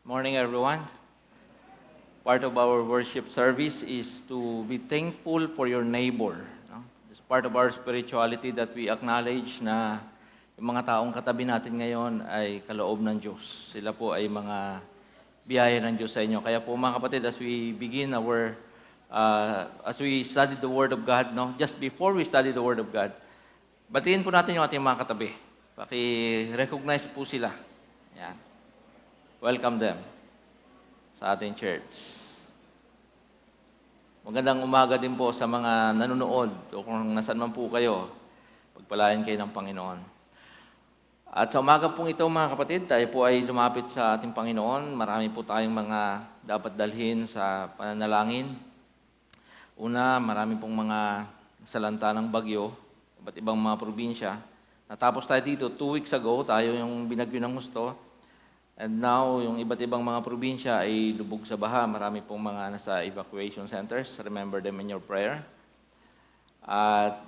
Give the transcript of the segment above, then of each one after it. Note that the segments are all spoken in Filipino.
Morning, everyone. Part of our worship service is to be thankful for your neighbor. No? It's part of our spirituality that we acknowledge na yung mga taong katabi natin ngayon ay kaloob ng Diyos. Sila po ay mga biyaya ng Diyos sa inyo. Kaya po mga kapatid, as we begin as we study the Word of God, no? Just before we study the Word of God, batiin po natin yung ating mga katabi. Paki-recognize po sila. Yan. Welcome them sa ating church. Magandang umaga din po sa mga nanonood o kung nasan man po kayo, pagpalain kayo ng Panginoon. At sa umaga pong ito mga kapatid, tayo po ay lumapit sa ating Panginoon. Marami po tayong mga dapat dalhin sa pananalangin. Una, marami pong mga salanta ng bagyo, iba't ibang mga probinsya. Natapos tayo dito 2 weeks ago, tayo yung binagyo ng gusto. And now, yung iba't ibang mga probinsya ay lubog sa baha. Marami pong mga nasa evacuation centers. Remember them in your prayer. At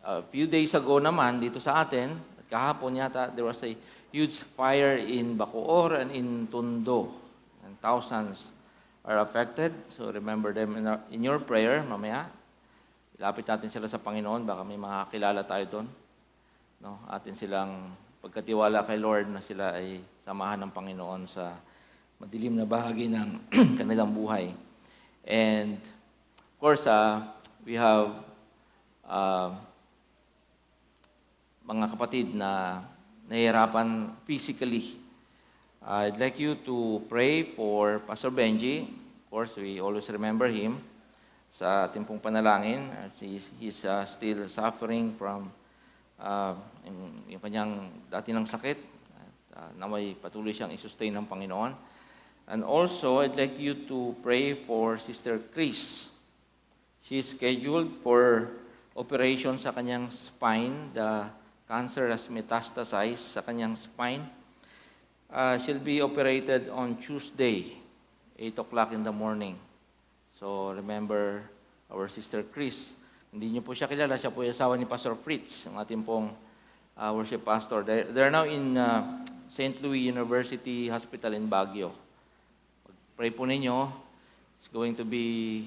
a few days ago naman, dito sa atin, at kahapon yata, there was a huge fire in Bacoor and in Tondo. And thousands are affected. So remember them in your prayer mamaya. Ilapit natin sila sa Panginoon. Baka may mga kilala tayo doon. No? Atin silang pagkatiwala kay Lord na sila ay samahan ng Panginoon sa madilim na bahagi ng kanilang buhay. And of course, we have mga kapatid na nahihirapan physically. I'd like you to pray for Pastor Benji. Of course, we always remember him sa ating pong panalangin as he's still suffering from yung kanyang dati ng sakit, na may patuloy siyang i-sustain ng Panginoon. And also, I'd like you to pray for Sister Chris. She's scheduled for operation sa kanyang spine. The cancer has metastasized sa kanyang spine. She'll be operated on Tuesday, 8 o'clock in the morning. So, remember our Sister Chris. Hindi niyo po siya kilala, siya po yung asawa ni Pastor Fritz, ang ating pong worship pastor. They're now in St. Louis University Hospital in Baguio. Pray po ninyo, it's going to be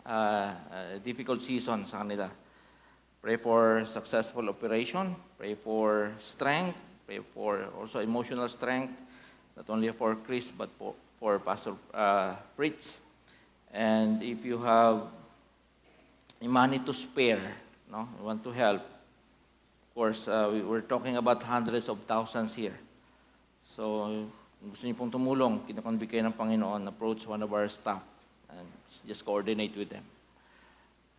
a difficult season sa kanila. Pray for successful operation, pray for strength, pray for also emotional strength, not only for Chris but for Pastor Fritz. And if you have money to spare, no? We want to help. Of course, we're talking about hundreds of thousands here. So, kung gusto niyo pong tumulong, kinakonbi kayo ng Panginoon, approach one of our staff and just coordinate with them.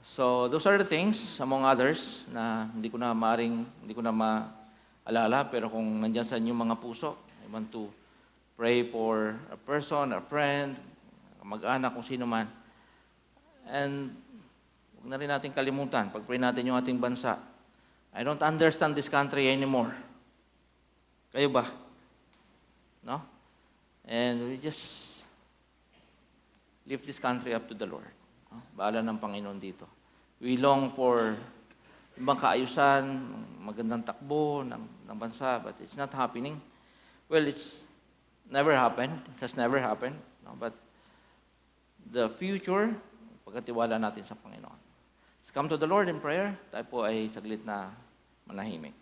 So, those are the things, among others, na hindi ko na maalala, pero kung nandyan sa inyong mga puso, I want to pray for a person, a friend, mag-anak, kung sino man. And huwag na rin natin kalimutan, pag-pray natin yung ating bansa. I don't understand this country anymore. Kayo ba? No? And we just lift this country up to the Lord. No? Bahala ng Panginoon dito. We long for ibang kaayusan, magandang takbo ng bansa, but it's not happening. Well, it's never happened. It has never happened. No? But the future, pagkatiwala natin sa Panginoon. Let's come to the Lord in prayer. Tayo po ay saglit na manahimik.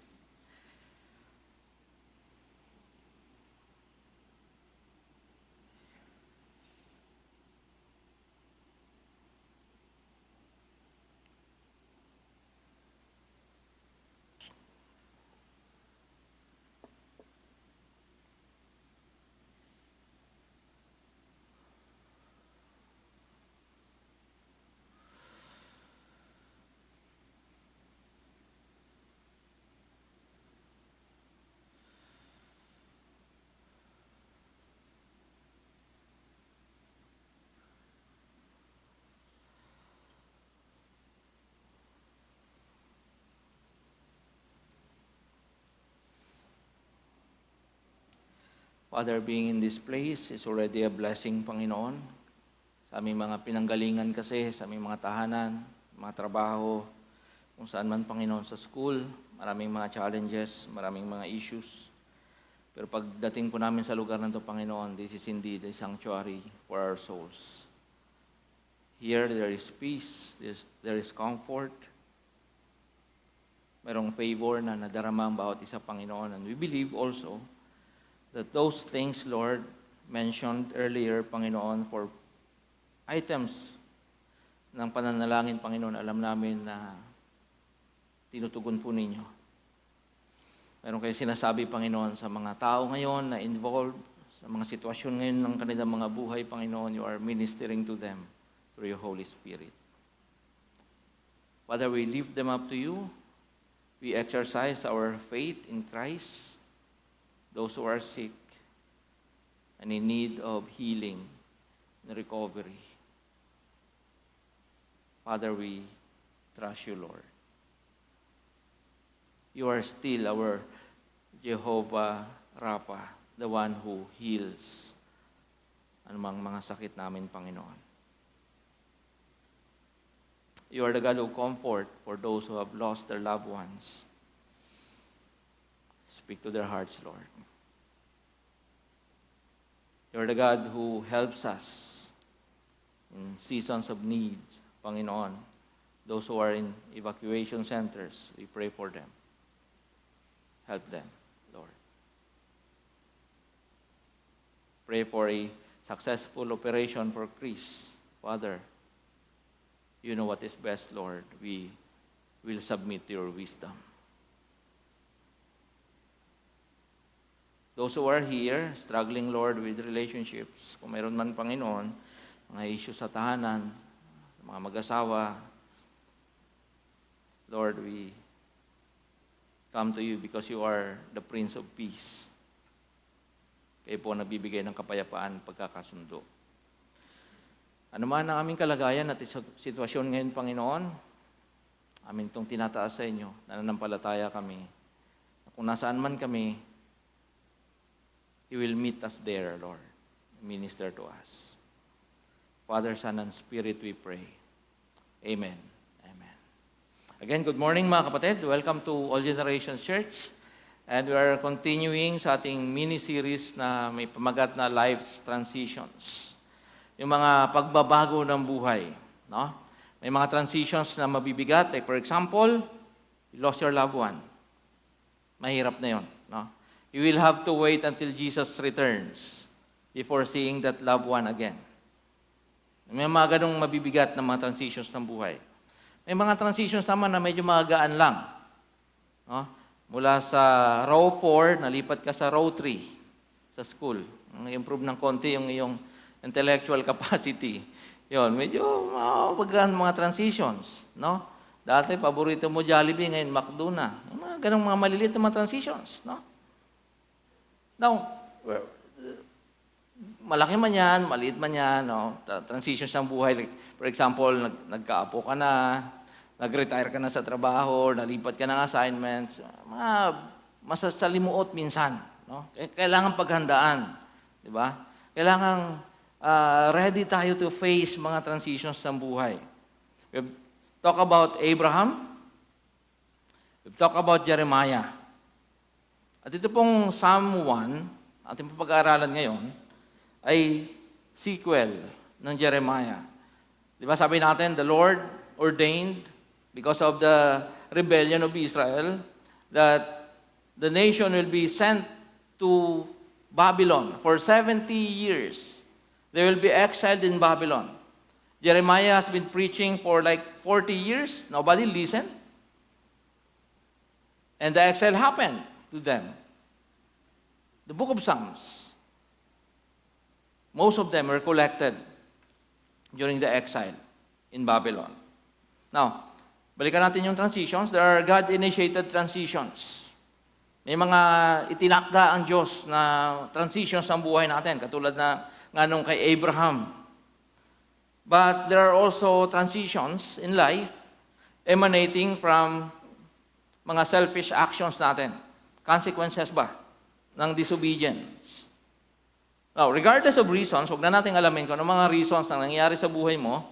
Father, being in this place is already a blessing, Panginoon. Sa aming mga pinanggalingan kasi, sa aming mga tahanan, mga trabaho, kung saan man, Panginoon, sa school, maraming mga challenges, maraming mga issues. Pero pagdating po namin sa lugar na ito, Panginoon, this is indeed a sanctuary for our souls. Here, there is peace, there is comfort. Mayroong favor na nadarama ang bawat isa, Panginoon. And we believe also that those things, Lord, mentioned earlier, Panginoon, for items ng pananalangin, Panginoon, alam namin na tinutugon po ninyo. Meron kayo sinasabi, Panginoon, sa mga tao ngayon na involved sa mga sitwasyon ngayon ng kanilang mga buhay, Panginoon, you are ministering to them through your Holy Spirit. Father, we lift them up to you. We exercise our faith in Christ. Those who are sick and in need of healing and recovery. Father, we trust you, Lord. You are still our Jehovah Rapha, the one who heals anumang mga sakit namin, Panginoon. You are the God of comfort for those who have lost their loved ones. Speak to their hearts, Lord. You are the God who helps us in seasons of needs, Panginoon. Those who are in evacuation centers, we pray for them. Help them, Lord. Pray for a successful operation for Chris. Father, you know what is best, Lord. We will submit to your wisdom. Those who are here, struggling, Lord, with relationships, kung mayroon man, Panginoon, mga issues sa tahanan, mga mag-asawa, Lord, we come to you because you are the Prince of Peace. Kayo po nagbibigay ng kapayapaan, pagkakasundo. Ano man ang aming kalagayan at sitwasyon ngayon, Panginoon, amin itong tinataas sa inyo, nananampalataya kami. Kung nasaan man kami, you will meet us there, Lord. Minister to us. Father, Son, and Spirit, we pray. Amen. Amen. Again, good morning mga kapatid. Welcome to All Generations Church. And we are continuing sa ating mini-series na may pamagat na Life's Transitions. Yung mga pagbabago ng buhay. No? May mga transitions na mabibigat. Like for example, you lost your loved one. Mahirap na yun. No? You will have to wait until Jesus returns before seeing that loved one again. May mga ganong mabibigat na mga transitions ng buhay. May mga transitions naman na medyo magaan lang. No? Mula sa row 4, nalipat ka sa row 3 sa school. Improve ng konti yung iyong intellectual capacity. Yon, medyo mabagaan mga transitions. No? Dati, paborito mo Jollibee, ngayon McDo na. Mga ganong mga maliliit na mga transitions. No? Now, malaki man yan, maliit man yan, no? Transitions ng buhay. Like, for example, nagkaapo ka na, nag-retire ka na sa trabaho, nalipat ka ng assignments, mga masasalimuot minsan. No? Kailangan paghandaan. Di ba? Kailangan ready tayo to face mga transitions ng buhay. We've talked about Abraham. We've talked about Jeremiah. At ito pong Psalm 1, ating pag-aaralan ngayon, ay sequel ng Jeremiah. Di ba sabi natin, the Lord ordained, because of the rebellion of Israel, that the nation will be sent to Babylon for 70 years. They will be exiled in Babylon. Jeremiah has been preaching for like 40 years. Nobody listened. And the exile happened to them. The book of Psalms, most of them were collected during the exile in Babylon. Now, balikan natin yung transitions. There are God-initiated transitions. May mga itinakda ang Diyos na transitions ng buhay natin, katulad na nga nung kay Abraham. But there are also transitions in life emanating from mga selfish actions natin. Consequences ba ng disobedience? Now, regardless of reasons, huwag na natin alamin kung ano mga reasons na nangyayari sa buhay mo.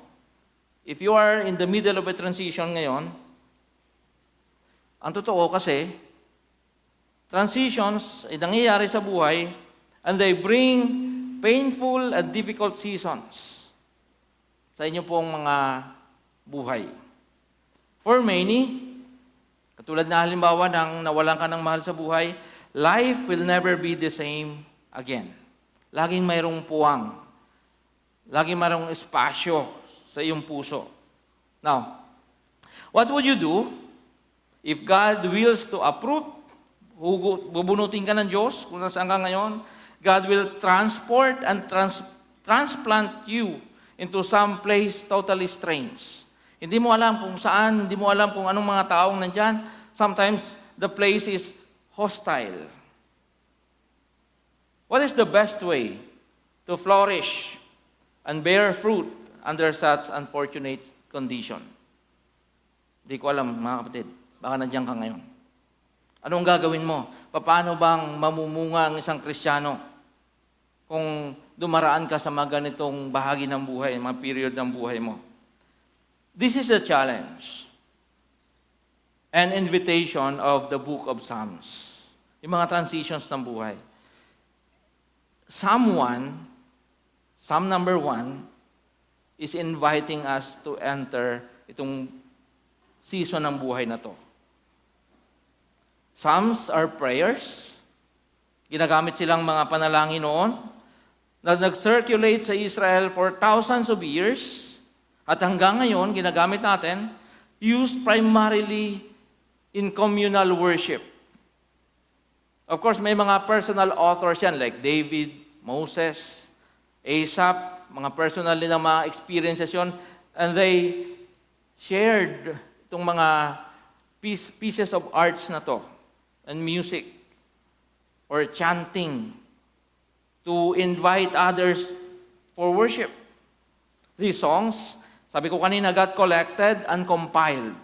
If you are in the middle of a transition ngayon, ang totoo kasi, transitions ay nangyayari sa buhay, and they bring painful and difficult seasons sa inyo pong mga buhay. For many, katulad na halimbawa ng nawalan ka ng mahal sa buhay, life will never be the same again. Laging mayroong puwang. Laging mayroong espasyo sa iyong puso. Now, what would you do if God wills to uproot, bubunutin ka ng Diyos kung nasaan ka ngayon, God will transport and transplant you into some place totally strange. Hindi mo alam kung saan, hindi mo alam kung anong mga taong nandyan. Sometimes the place is hostile. What is the best way to flourish and bear fruit under such unfortunate condition? Hindi ko alam, mga kapatid. Baka nandiyan ka ngayon. Anong gagawin mo? Paano bang mamumunga ang isang Kristiyano kung dumaraan ka sa mga ganitong bahagi ng buhay, mga period ng buhay mo? This is a challenge, an invitation of the book of Psalms. Yung mga transitions ng buhay. Psalm number 1, is inviting us to enter itong season ng buhay na to. Psalms are prayers. Ginagamit silang mga panalangin noon na nag-circulate sa Israel for thousands of years. At hanggang ngayon, ginagamit natin, used primarily in communal worship. Of course, may mga personal authors yan like David, Moses, Asaph, mga personal din ng mga experiences yun. And they shared itong mga pieces of arts na to and music or chanting to invite others for worship. These songs, sabi ko kanina, got collected and compiled.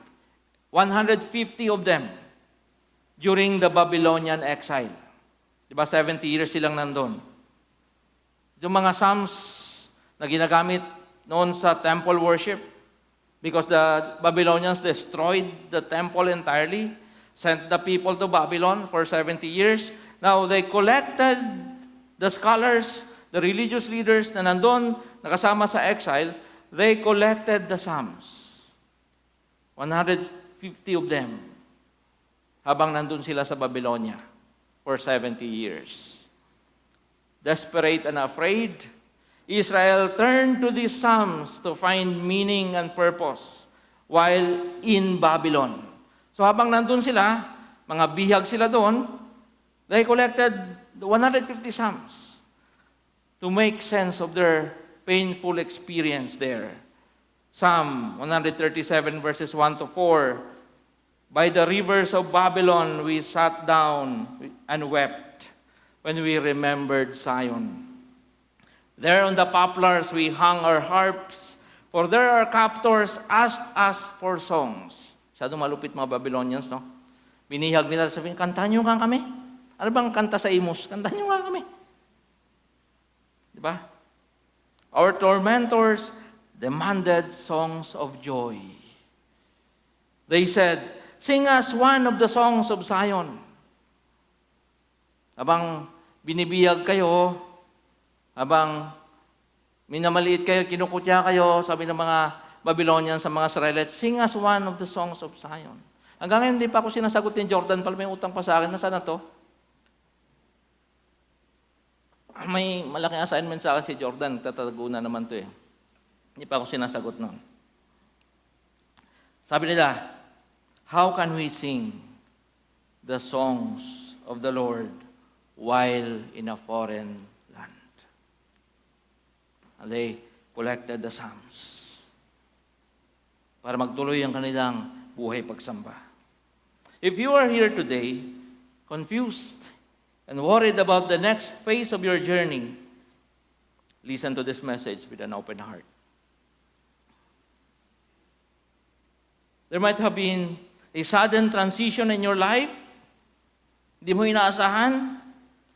150 of them during the Babylonian exile. Diba, 70 years silang nandun. Yung mga psalms na ginagamit noon sa temple worship, because the Babylonians destroyed the temple entirely, sent the people to Babylon for 70 years. Now, they collected the scholars, the religious leaders na nandun, nakasama sa exile, they collected the Psalms. 150 of them. Habang nandun sila sa Babylonia for 70 years. Desperate and afraid, Israel turned to these Psalms to find meaning and purpose while in Babylon. So habang nandun sila, mga bihag sila doon, they collected the 150 Psalms to make sense of their painful experience there. Psalm 137 verses 1 to 4, by the rivers of Babylon we sat down and wept when we remembered Zion. There on the poplars we hung our harps, for there our captors asked us for songs. Masyadong malupit mga Babylonians, no? Binihag nila, sabihin, kantahan nyo nga kami. Ano bang kanta sa Imus? Kantahan nyo nga kami. Diba? Our tormentors demanded songs of joy. They said, sing us one of the songs of Zion. Habang binibiyag kayo, habang minamaliit kayo, kinukutya kayo, sabi ng mga Babylonians sa mga Israelites, sing us one of the songs of Zion. Hanggang ngayon, hindi pa ako sinasagot ni Jordan, pala may utang pa sa akin. Nasaan na to? May malaking assignment sa akin si Jordan, tatago na naman to eh. Hindi pa ako sinasagot nun. Sabi nila, how can we sing the songs of the Lord while in a foreign land? And they collected the Psalms para magtuloy ang kanilang buhay pagsamba. If you are here today, confused and worried about the next phase of your journey, listen to this message with an open heart. There might have been a sudden transition in your life. Hindi mo inaasahan.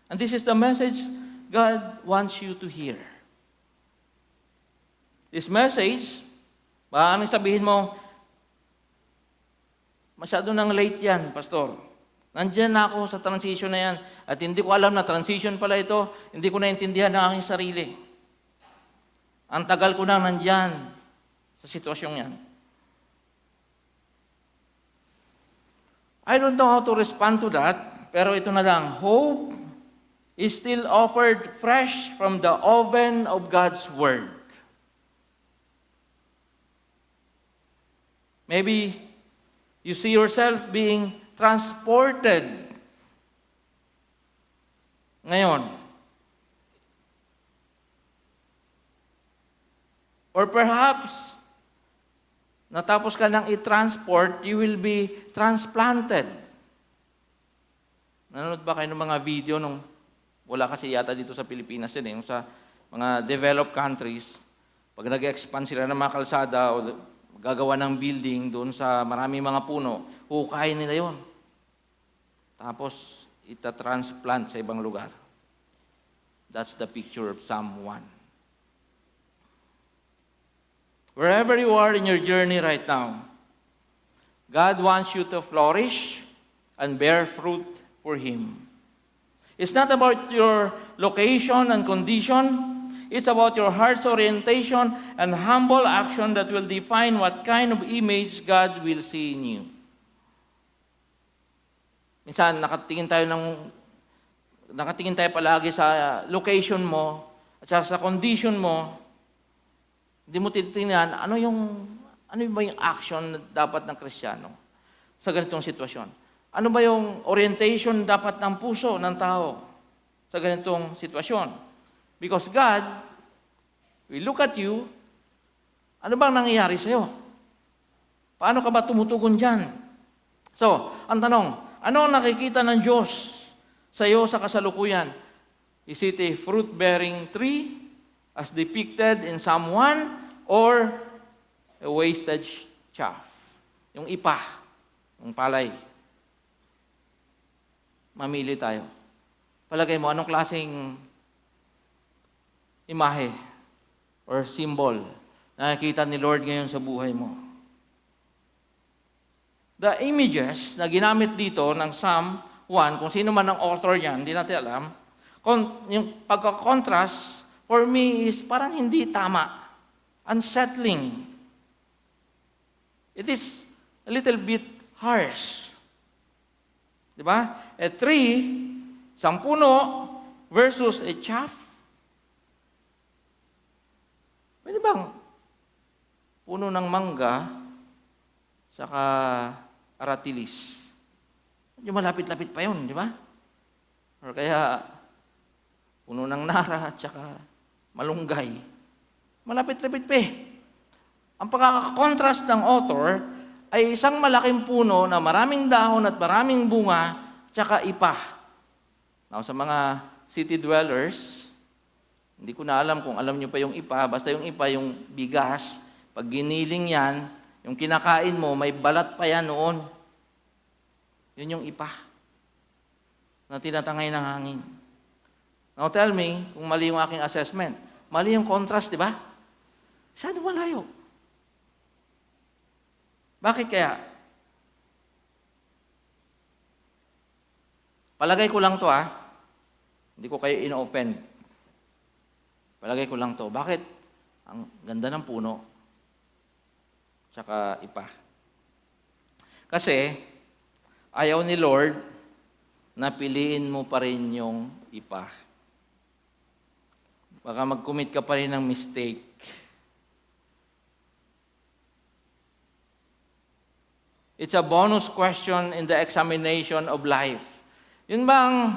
And this is the message God wants you to hear. This message, maaaring sabihin mo, masyado nang late yan, Pastor. Nandiyan na ako sa transition na yan. At hindi ko alam na transition pala ito. Hindi ko naintindihan ang aking sarili. Ang tagal ko na nandyan sa sitwasyong yan. I don't know how to respond to that, pero ito na lang. Hope is still offered fresh from the oven of God's Word. Maybe you see yourself being transported ngayon. Or perhaps, natapos ka ng i-transport, you will be transplanted. Nanonood ba kayo ng mga video nung wala kasi yata dito sa Pilipinas yun, yung sa mga developed countries, pag nag-expand sila ng mga kalsada o gagawa ng building doon sa maraming mga puno, hukayin nila yon. Tapos, ita-transplant sa ibang lugar. That's the picture of Psalm 1. Wherever you are in your journey right now, God wants you to flourish and bear fruit for Him. It's not about your location and condition. It's about your heart's orientation and humble action that will define what kind of image God will see in you. Minsan, nakatingin tayo palagi sa location mo at sa condition mo. Hindi mo titingnan, ano ba yung action na dapat ng Kristiyano sa ganitong sitwasyon? Ano ba yung orientation dapat ng puso ng tao sa ganitong sitwasyon? Because God will look at you, ano bang nangyayari sa'yo? Paano ka ba tumutugon dyan? So, ang tanong, ano ang nakikita ng Diyos sa'yo sa kasalukuyan? Is it a fruit-bearing tree as depicted in Psalm 1 or a wasted chaff? Yung ipa, yung palay. Mamili tayo. Palagay mo, anong klaseng imahe or symbol na nakikita ni Lord ngayon sa buhay mo? The images na ginamit dito ng Psalm 1, kung sino man ang author niyan, hindi natin alam, yung pagka-contrast, for me, is parang hindi tama. Unsettling. It is a little bit harsh. Diba? A tree, isang puno, versus a chaff. Pwede bang puno ng mangga, saka aratilis? Medyo malapit-lapit pa yun, di ba? Or kaya, puno ng nara at saka malunggay. Malapit-lapit pa eh. Ang pagkakakontrast ng author ay isang malaking puno na maraming dahon at maraming bunga at saka ipa. Now, sa mga city dwellers, hindi ko na alam kung alam nyo pa yung ipa, basta yung ipa, yung bigas, pag giniling yan, yung kinakain mo, may balat pa yan noon. Yun yung ipa na tinatangay ng hangin. Now tell me, kung mali yung aking assessment, mali yung contrast, di ba? Masyado malayo. Bakit kaya? Palagay ko lang to hindi ko kayo ino-offend. Palagay ko lang to. Bakit? Ang ganda ng puno. Tsaka ipa. Kasi, ayaw ni Lord na piliin mo pa rin yung ipa. Baka mag-commit ka pa rin ng mistake. It's a bonus question in the examination of life. Yun bang,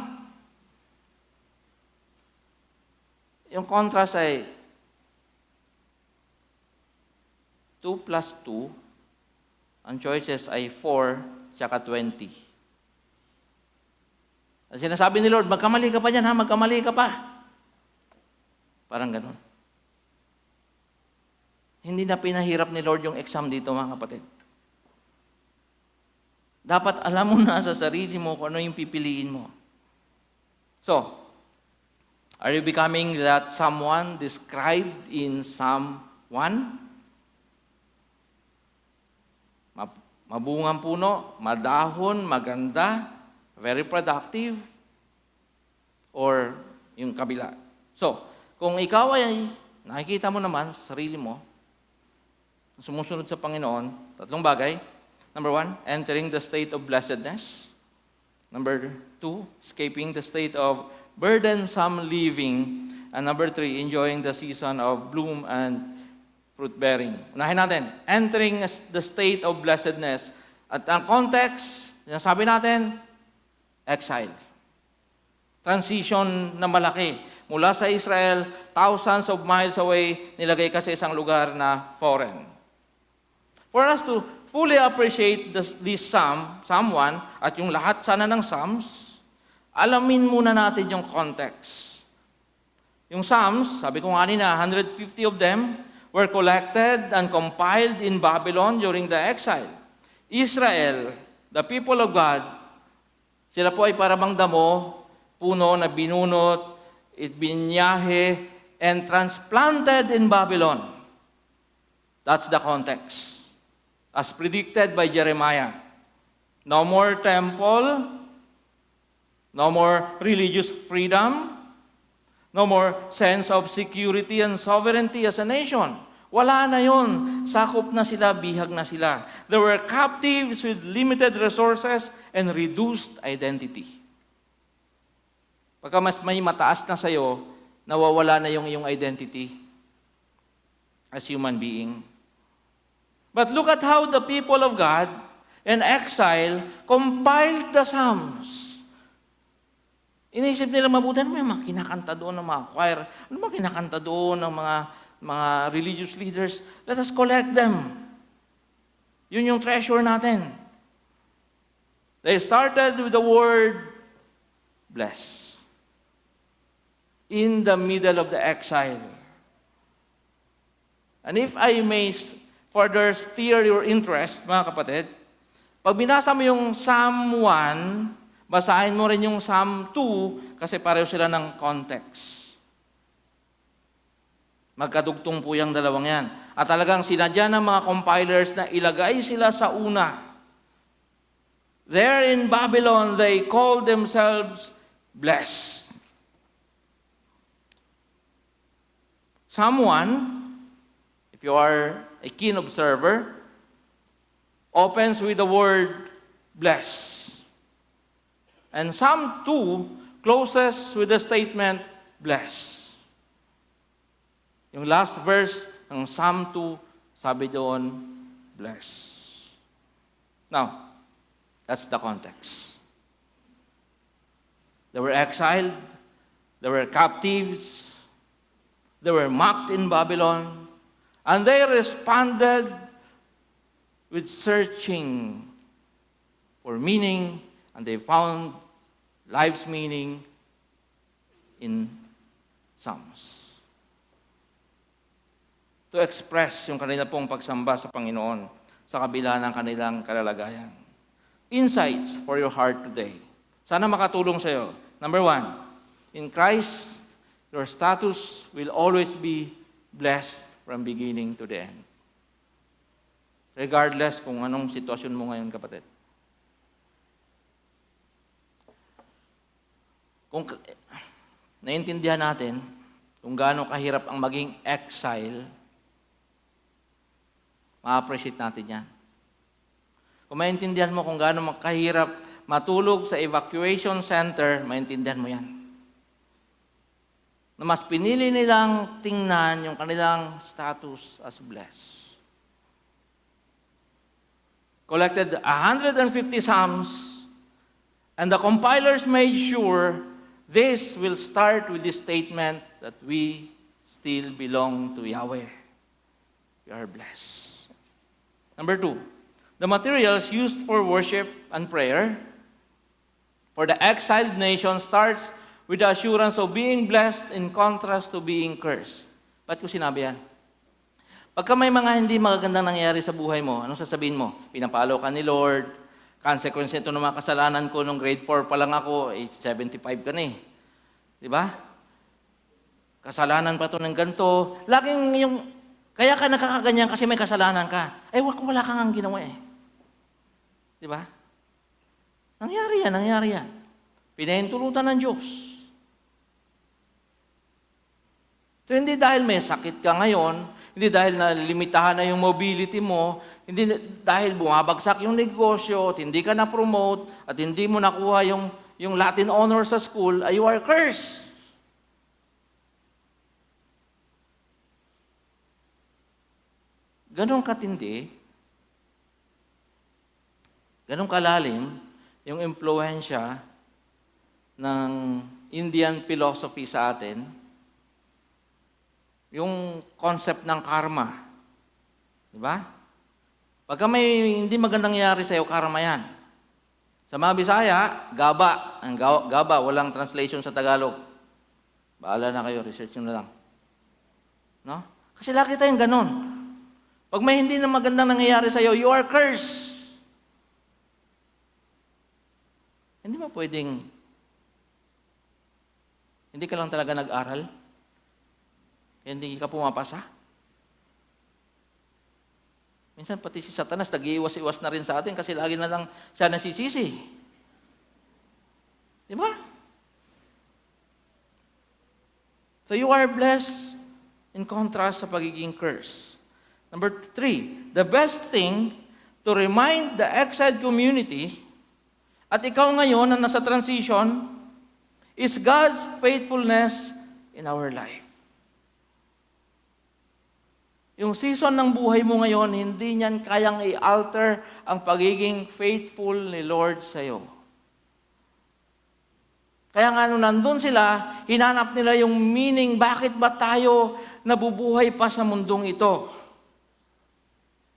yung contrast ay 2 plus 2, ang choices ay 4, tsaka 20. Ang sinasabi ni Lord, magkamali ka pa dyan magkamali ka pa. Parang ganun. Hindi na pinahirap ni Lord yung exam dito, mga kapatid. Dapat alam mo na sa sarili mo kung ano yung pipiliin mo. So, are you becoming that someone described in Psalm 1? Mabungang puno, madahon, maganda, very productive, or yung kabila. So, kung ikaw ay nakikita mo naman sa sarili mo, sumusunod sa Panginoon, tatlong bagay. Number 1, entering the state of blessedness. Number 2, escaping the state of burdensome living. And number 3, enjoying the season of bloom and fruit-bearing. Unahin natin, entering the state of blessedness. At ang context, sabi natin, exile. Transition na malaki. Mula sa Israel, thousands of miles away, nilagay ka sa isang lugar na foreign. For us to fully appreciate this Psalm 1, at yung lahat sana ng Psalms, alamin muna natin yung context. Yung Psalms, sabi ko nga nina, 150 of them were collected and compiled in Babylon during the exile. Israel, the people of God, sila po ay parabang damo, puno na binunot, binyahe, and transplanted in Babylon. That's the context. As predicted by Jeremiah. No more temple, no more religious freedom, no more sense of security and sovereignty as a nation. Wala na yun. Sakop na sila, bihag na sila. They were captives with limited resources and reduced identity. Pagka mas may mataas na sa'yo, nawawala na yung iyong identity as human being. But look at how the people of God in exile compiled the Psalms. Inisip nila mabuti, ano may mga kinakanta doon ng mga choir? Ano mga kinakanta doon ng mga religious leaders? Let us collect them. Yun yung treasure natin. They started with the word bless. In the middle of the exile. And if I may further steer your interest, mga kapatid, pag binasa mo yung Psalm 1, basahin mo rin yung Psalm 2 kasi pareho sila ng context. Magkadugtong po yung dalawang yan. At talagang sinadya ng mga compilers na ilagay sila sa una. There in Babylon, they called themselves blessed. Psalm 1, if you are a keen observer, opens with the word bless. And Psalm 2 closes with the statement bless. Yung last verse ng Psalm 2, sabi doon, bless. Now, that's the context. They were exiled, they were captives, they were mocked in Babylon, and they responded with searching for meaning, and they found life's meaning in Psalms. To express yung kanila pong pagsamba sa Panginoon sa kabila ng kanilang kalalagayan. Insights for your heart today. Sana makatulong sa iyo. Number 1, in Christ, your status will always be blessed from beginning to the end. Regardless kung anong sitwasyon mo ngayon, kapatid. Kung naintindihan natin kung gaano kahirap ang maging exile, ma-appreciate natin yan. Kung maintindihan mo kung gaano kahirap matulog sa evacuation center, maintindihan mo yan. Na mas pinili nilang tingnan yung kanilang status as blessed. Collected 150 Psalms, and the compilers made sure this will start with the statement that we still belong to Yahweh. We are blessed. Number 2, the materials used for worship and prayer for the exiled nation starts with the assurance of being blessed in contrast to being cursed. Ba't ko sinabi yan? Pagka may mga hindi magagandang nangyayari sa buhay mo, anong sasabihin mo? Pinapalo ka ni Lord, consequence nito ng mga kasalanan ko, nung grade 4 pa lang ako, 75 ka na eh. Di ba? Kasalanan pa to ng ganito. Laging yung, kaya ka nakakaganyan kasi may kasalanan ka. Eh, wala kang ang ginawa eh. Di ba? Nangyari yan. Pinahintulutan ng Diyos. So, hindi dahil may sakit ka ngayon, hindi dahil nalimitahan na yung mobility mo, hindi dahil bumabagsak yung negosyo, at hindi ka na-promote, at hindi mo nakuha yung Latin honor sa school, you are cursed. Ganon katindi, ganon kalalim yung impluensya ng Indian philosophy sa atin, yung concept ng karma. Di ba? Pagka may hindi magandang nangyari sa'yo, karma yan. Sa mga Bisaya, gaba. Ang gaba, walang translation sa Tagalog. Bahala na kayo, research nyo na lang. No? Kasi lagi tayong ganon. Pag may hindi na magandang nangyayari sa'yo, you are cursed. Hindi mo pwedeng, hindi ka lang talaga nag-aral? Hindi ka pumapasa? Minsan pati si Satanas, nag-iiwas-iwas na rin sa atin kasi lagi na lang siya nasisisi. Di ba? So you are blessed in contrast sa pagiging cursed. Number 3, the best thing to remind the exiled community at ikaw ngayon na nasa transition is God's faithfulness in our life. Yung season ng buhay mo ngayon, hindi niyan kayang i-alter ang pagiging faithful ni Lord sa'yo. Kaya nga nung nandun sila, hinanap nila yung meaning, bakit ba tayo nabubuhay pa sa mundong ito?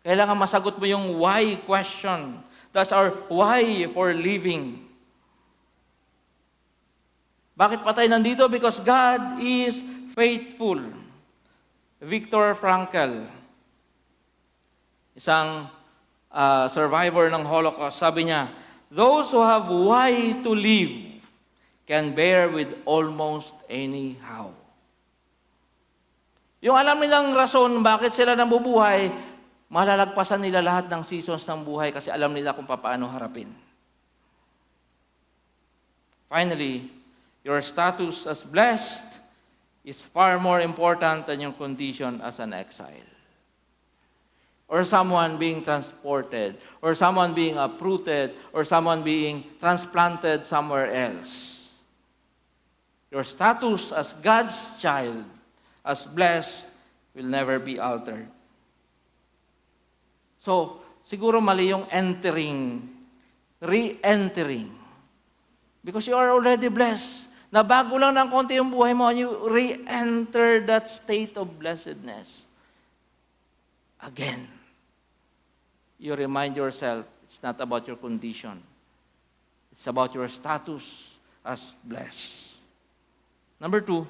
Kailangan masagot mo yung why question. That's our why for living. Bakit pa tayo nandito? Because God is faithful. Viktor Frankl, isang survivor ng Holocaust, sabi niya, those who have why to live can bear with almost anyhow. Yung alam nilang rason bakit sila nabubuhay, malalagpasan nila lahat ng seasons ng buhay kasi alam nila kung paano harapin. Finally, your status as blessed is far more important than your condition as an exile. Or someone being transported, or someone being uprooted, or someone being transplanted somewhere else. Your status as God's child, as blessed, will never be altered. So, siguro mali yung entering, re-entering. Because you are already blessed. Na bago lang ng konti yung buhay mo, and you re-enter that state of blessedness. Again, you remind yourself, it's not about your condition. It's about your status as blessed. Number 2,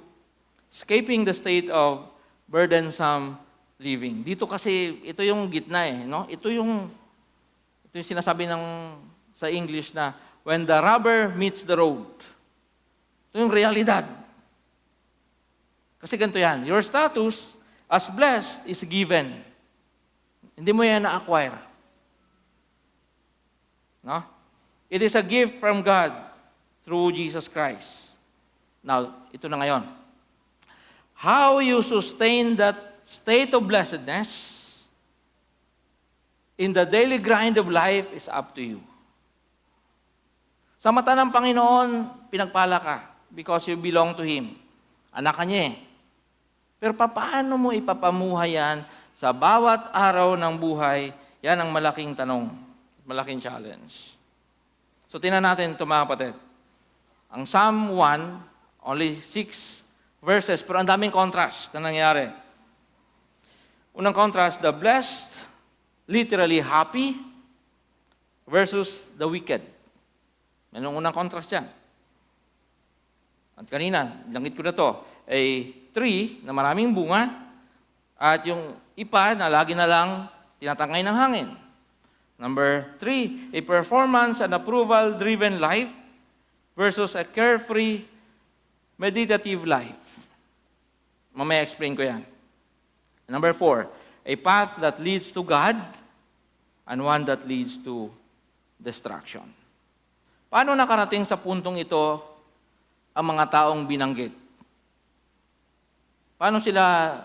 escaping the state of burdensome living. Dito kasi, ito yung gitna no? Ito yung sinasabi sa English na, when the rubber meets the road. Ito yung realidad. Kasi ganito yan, your status as blessed is given. Hindi mo yan na-acquire. No? It is a gift from God through Jesus Christ. Now, ito na ngayon. How you sustain that state of blessedness in the daily grind of life is up to you. Sa mata ng Panginoon, pinagpala ka because you belong to Him. Anak ka niya Pero paano mo ipapamuhay yan sa bawat araw ng buhay? Yan ang malaking tanong, malaking challenge. So, tingnan natin ito mga kapatid. Ang Psalm 1, only 6 verses, pero ang daming contrast na nangyari. Unang contrast, the blessed, literally happy, versus the wicked. Yan ang unang contrast yan. At kanina, langit ko na to, a tree na maraming bunga, at yung ipa na lagi na lang tinatangay ng hangin. Number 3, a performance and approval-driven life versus a carefree, meditative life. Mamaya explain ko yan. Number 4, a path that leads to God and one that leads to destruction. Paano nakarating sa puntong ito ang mga taong binanggit? Paano sila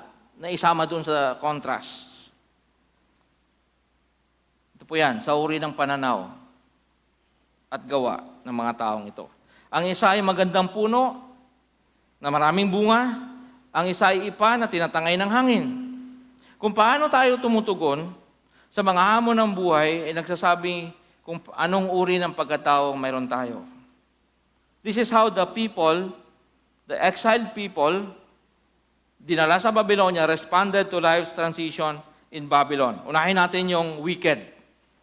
naisama dun sa contrast? Ito po yan, sa uri ng pananaw at gawa ng mga taong ito. Ang isa ay magandang puno na maraming bunga, ang isa ay ipa na tinatangay ng hangin. Kung paano tayo tumutugon sa mga hamon ng buhay, ay nagsasabi kung anong uri ng pagkatao mayroon tayo. This is how the people, the exiled people, dinala sa Babylonia, responded to life's transition in Babylon. Unahin natin yung wicked.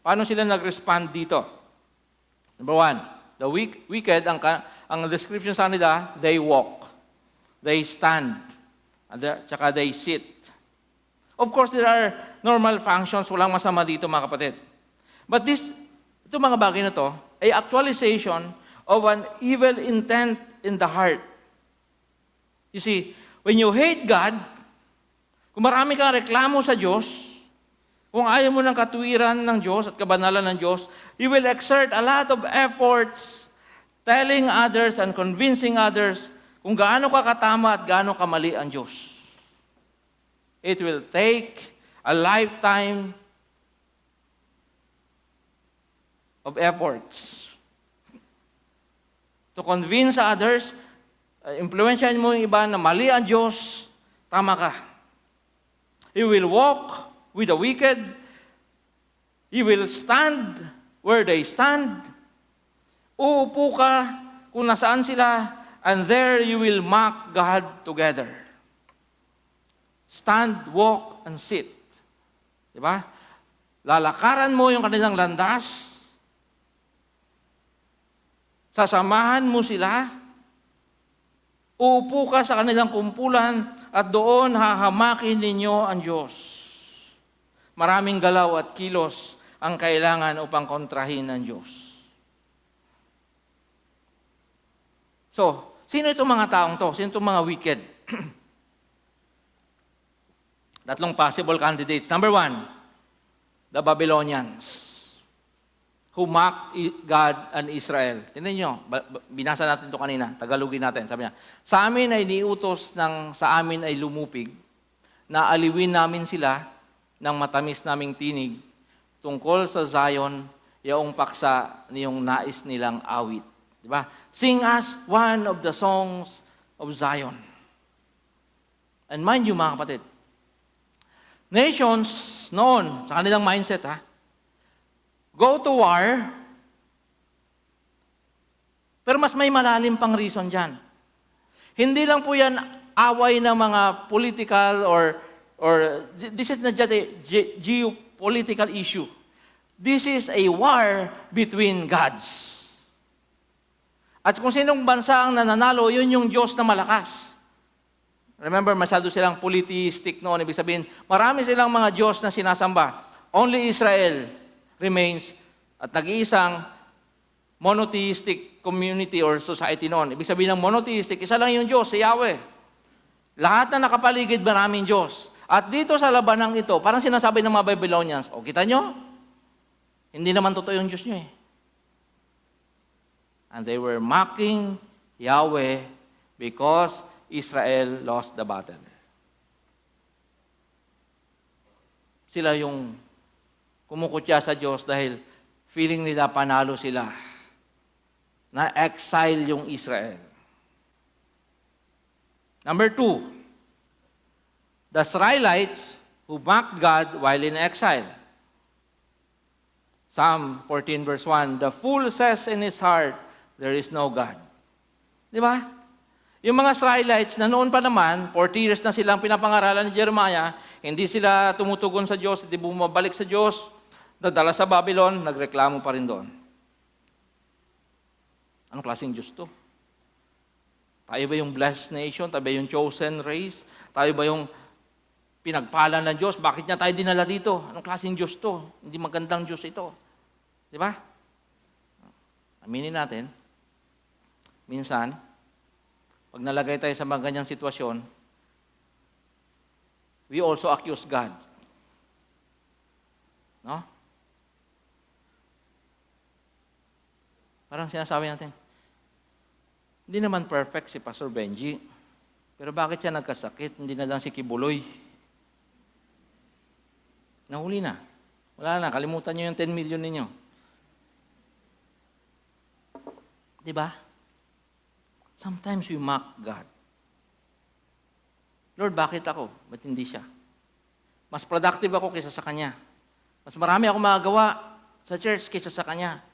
Paano sila nag-respond dito? Number one, the wicked, ang description sa nila, they walk, they stand, tsaka they sit. Of course, there are normal functions, walang masama dito mga kapatid. But ito mga bagay na to, ay actualization of an evil intent in the heart. You see, when you hate God, kung marami kang reklamo sa Diyos, kung ayaw mo ng katuwiran ng Diyos at kabanalan ng Diyos, you will exert a lot of efforts telling others and convincing others kung gaano ka katama at gaano kamali ang Diyos. It will take a lifetime of efforts to convince others, influensyahan mo yung iba na mali ang Diyos, tama ka. You will walk with the wicked. You will stand where they stand. Uupo ka kung nasaan sila, and there you will mock God together. Stand, walk, and sit. Diba? Lalakaran mo yung kanilang landas. Sasamahan mo sila. Uupo ka sa kanilang kumpulan at doon hahamakin ninyo ang Diyos. Maraming galaw at kilos ang kailangan upang kontrahin ng Diyos. So, sino itong mga taong to? Sino itong mga wicked? Tatlong possible candidates. Number one, the Babylonians who mock God and Israel. Tingnan nyo, binasa natin ito kanina, Tagalogin natin. Sabi niya, sa amin ay niutos ng sa amin ay lumupig, na aliwin namin sila ng matamis naming tinig tungkol sa Zion, yaong paksa niyong nais nilang awit. Diba? Sing us one of the songs of Zion. And mind you mga kapatid, nations noon, sa kanilang mindset go to war, pero mas may malalim pang reason dyan. Hindi lang po yan away ng mga political or this is not just a geopolitical issue. This is a war between gods. At kung sinong bansa ang nananalo, yun yung Diyos na malakas. Remember, masyado silang polytheistic noon. Ibig sabihin, marami silang mga Diyos na sinasamba. Only Israel remains at nag-iisang monotheistic community or society noon. Ibig sabihin ng monotheistic, isa lang yung Diyos, si Yahweh. Lahat na nakapaligid, maraming Diyos. At dito sa labanang ito, parang sinasabi ng mga Babylonians, kita nyo? Hindi naman totoo yung Diyos nyo eh. And they were mocking Yahweh because Israel lost the battle. Sila yung kumukutya sa Diyos dahil feeling nila panalo sila. Na-exile yung Israel. Number two, the Israelites who mocked God while in exile. Psalm 14 verse 1, the fool says in his heart, there is no God. Di ba? Yung mga Israelites na noon pa naman, 40 years na silang pinapangaralan ni Jeremiah, hindi sila tumutugon sa Diyos, hindi bumabalik sa Diyos, nadala sa Babylon, nagreklamo pa rin doon. Anong klaseng Diyos to? Tayo ba yung blessed nation? Tayo ba yung chosen race? Tayo ba yung pinagpala ng Diyos? Bakit niya tayo dinala dito? Anong klaseng Diyos to? Hindi magandang Diyos ito. Di ba? Aminin natin, minsan, pag nalagay tayo sa mga ganyang sitwasyon, we also accuse God. No? Parang sinasabi natin, hindi naman perfect si Pastor Benji. Pero bakit siya nagkasakit? Hindi na lang si Kibuloy. Nahuli na. Wala na, kalimutan niyo yung 10 million ninyo. Di ba? Sometimes we mock God. Lord, bakit ako? Ba't hindi siya? Mas productive ako kaysa sa Kanya. Mas marami ako magagawa sa church kaysa sa Kanya.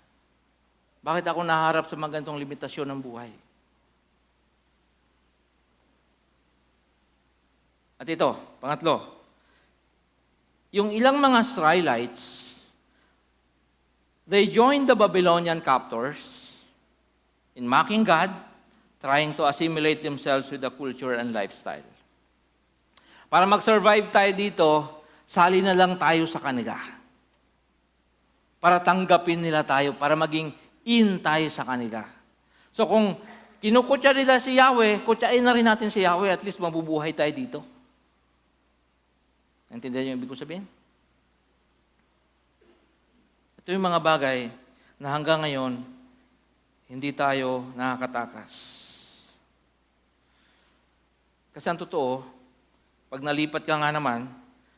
Bakit ako naharap sa mga ganitong limitasyon ng buhay? At ito, pangatlo, yung ilang mga Israelites, they joined the Babylonian captors in mocking God, trying to assimilate themselves with the culture and lifestyle. Para mag-survive tayo dito, sali na lang tayo sa kanila. Para tanggapin nila tayo, para maging in tayo sa kanila. So kung kinukutya nila si Yahweh, kutyain na rin natin si Yahweh, at least mabubuhay tayo dito. Naintindihan niyo yung ibig ko sabihin? Ito yung mga bagay na hanggang ngayon, hindi tayo nakakatakas. Kasi ang totoo, pag nalipat ka nga naman,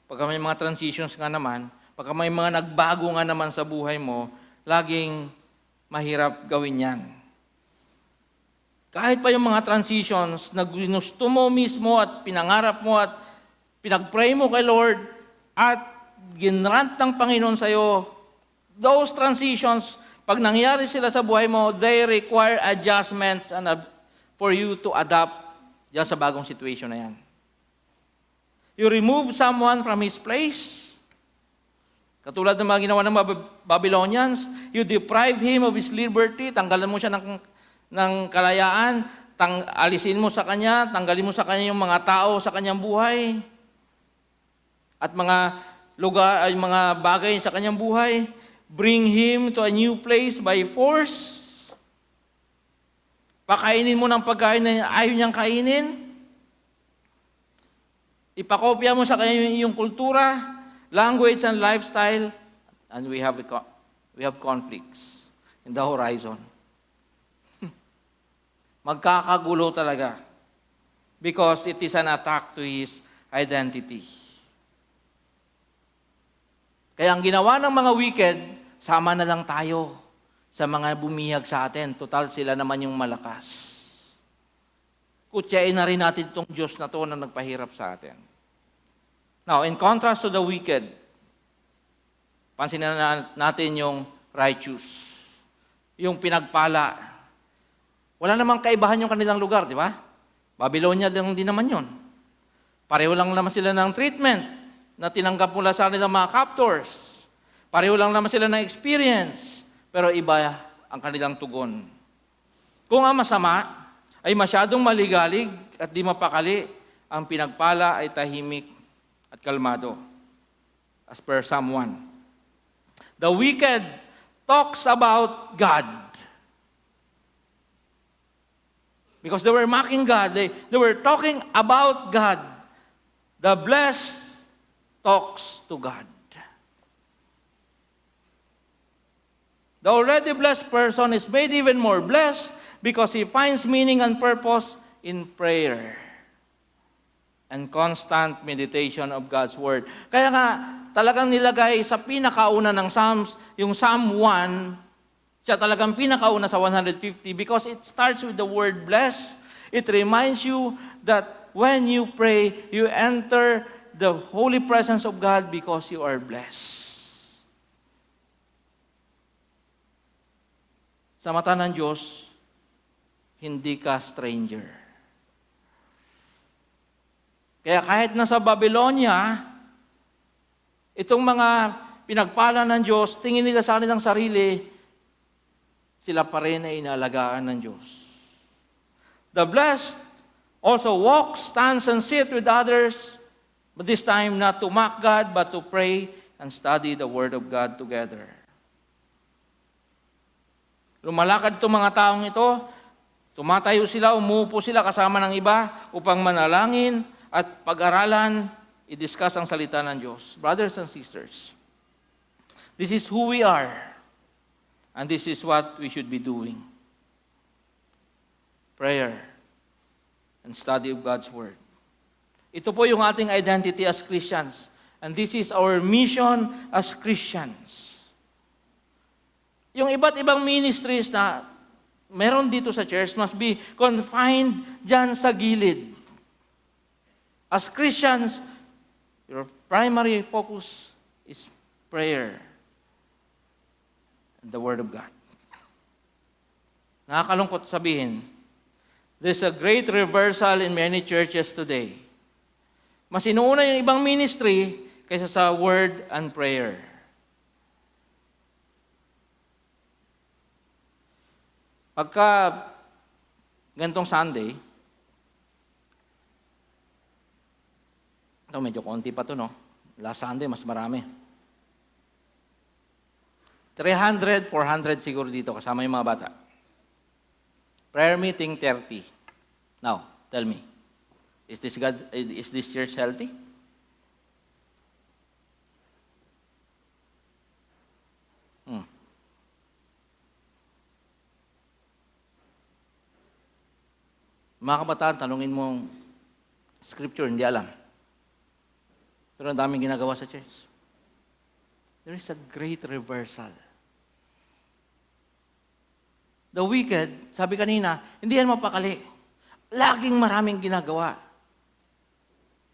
pag may mga transitions nga naman, pag may mga nagbago nga naman sa buhay mo, laging mahirap gawin yan. Kahit pa yung mga transitions na ginusto mo mismo at pinangarap mo at pinag-pray mo kay Lord at ginrant ng Panginoon sa'yo, those transitions, pag nangyari sila sa buhay mo, they require adjustments for you to adapt dyan sa bagong situation na yan. You remove someone from his place, katulad ng mga ginawa ng mga Babylonians, you deprive him of his liberty, tanggalan mo siya ng kalayaan, alisin mo sa kanya, tanggalin mo sa kanya yung mga tao sa kanyang buhay, at mga lugar, ay mga bagay sa kanyang buhay, bring him to a new place by force. Pakainin mo ng pagkain na ayaw niyang kainin. Ipakopya mo sa kanya yung kultura, language, and lifestyle, and we have conflicts in the horizon. Magkakagulo talaga because it is an attack to his identity. Kaya ang ginawa ng mga wicked, sama na lang tayo sa mga bumihag sa atin. Total, sila naman yung malakas. Kutyain na rin natin itong Diyos na to na nagpahirap sa atin. Now, in contrast to the wicked, pansinin natin yung righteous, yung pinagpala. Wala namang kaibahan yung kanilang lugar, di ba? Babylonia lang din naman yun. Pareho lang naman sila ng treatment na tinanggap mula sa kanilang mga captors. Pareho lang naman sila ng experience, pero iba ang kanilang tugon. Kung ang masama ay masyadong maligalig at di mapakali, ang pinagpala ay tahimik at kalmado. As per Psalm 1. The wicked talks about God. Because they were mocking God, they were talking about God. The blessed talks to God. The already blessed person is made even more blessed because he finds meaning and purpose in prayer and constant meditation of God's Word. Kaya nga, talagang nilagay sa pinakauna ng Psalms, yung Psalm 1, siya talagang pinakauna sa 150 because it starts with the word blessed. It reminds you that when you pray, you enter the holy presence of God because you are blessed. Sa mata ng Diyos, hindi ka stranger. Kaya kahit nasa Babylonia, itong mga pinagpala ng Diyos, tingin nila sa kanilang sarili, sila pa rin ay inaalagaan ng Diyos. The blessed also walk, stands, and sit with others, but this time not to mock God, but to pray and study the Word of God together. Lumalakad itong mga taong ito, tumatayo sila, umuupo sila kasama ng iba upang manalangin at pag-aralan, i-discuss ang salita ng Diyos. Brothers and sisters, this is who we are And this is what we should be doing. Prayer and study of God's Word. Ito po yung ating identity as Christians. And this is our mission as Christians. Yung iba't ibang ministries na meron dito sa church must be confined dyan sa gilid. As Christians, your primary focus is prayer and the Word of God. Nakakalungkot sabihin, there's a great reversal in many churches today. Mas inuuna yung ibang ministry kaysa sa Word and prayer. Pagka gantong Sunday, ito medyo konti pa to, no? Last Sunday, mas marami. 300, 400 siguro dito, kasama yung mga bata. Prayer meeting, 30. Now, tell me, is this church healthy? Mga kabataan, tanungin mo scripture, hindi alam. Pero ang daming ginagawa sa church. There is a great reversal. The wicked, sabi kanina, hindi yan mapakali. Laging maraming ginagawa.